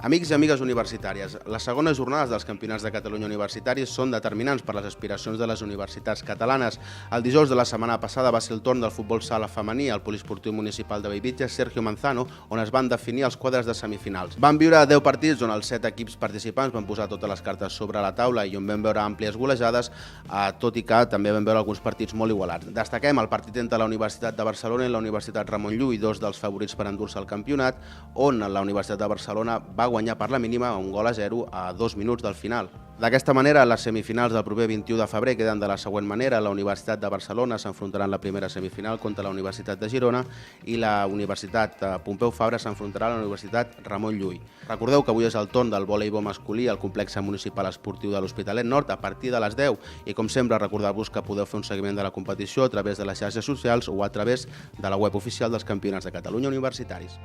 Amics i amigues universitàries, les segones jornades dels Campionats de Catalunya universitaris són determinants per les aspiracions de les universitats catalanes. El dijous de la setmana passada va ser el torn del futbol sala femení al Poliesportiu Municipal de Bellvitge Sergio Manzano, on es van definir els quadres de semifinals. Van viure 10 partits on els 7 equips participants van posar totes les cartes sobre la taula i on vam veure àmplies golejades, tot i que també vam veure alguns partits molt igualats. Destaquem el partit entre la Universitat de Barcelona i la Universitat Ramon Llull, dos dels favorits per endur-se al campionat, on la Universitat de Barcelona va guanyar per la mínima 1-0 a 2 minuts del final. D'aquesta manera, les semifinals del proper 21 de febrer queden de la següent manera. La Universitat de Barcelona s'enfrontarà en la primera semifinal contra la Universitat de Girona i la Universitat Pompeu Fabra s'enfrontarà a la Universitat Ramon Llull. Recordeu que avui és el torn del voleibol masculí al complex municipal esportiu de l'Hospitalet Nord a partir de les 10 i, com sempre, recordar-vos que podeu fer un seguiment de la competició a través de les xarxes socials o a través de la web oficial dels Campionats de Catalunya universitaris.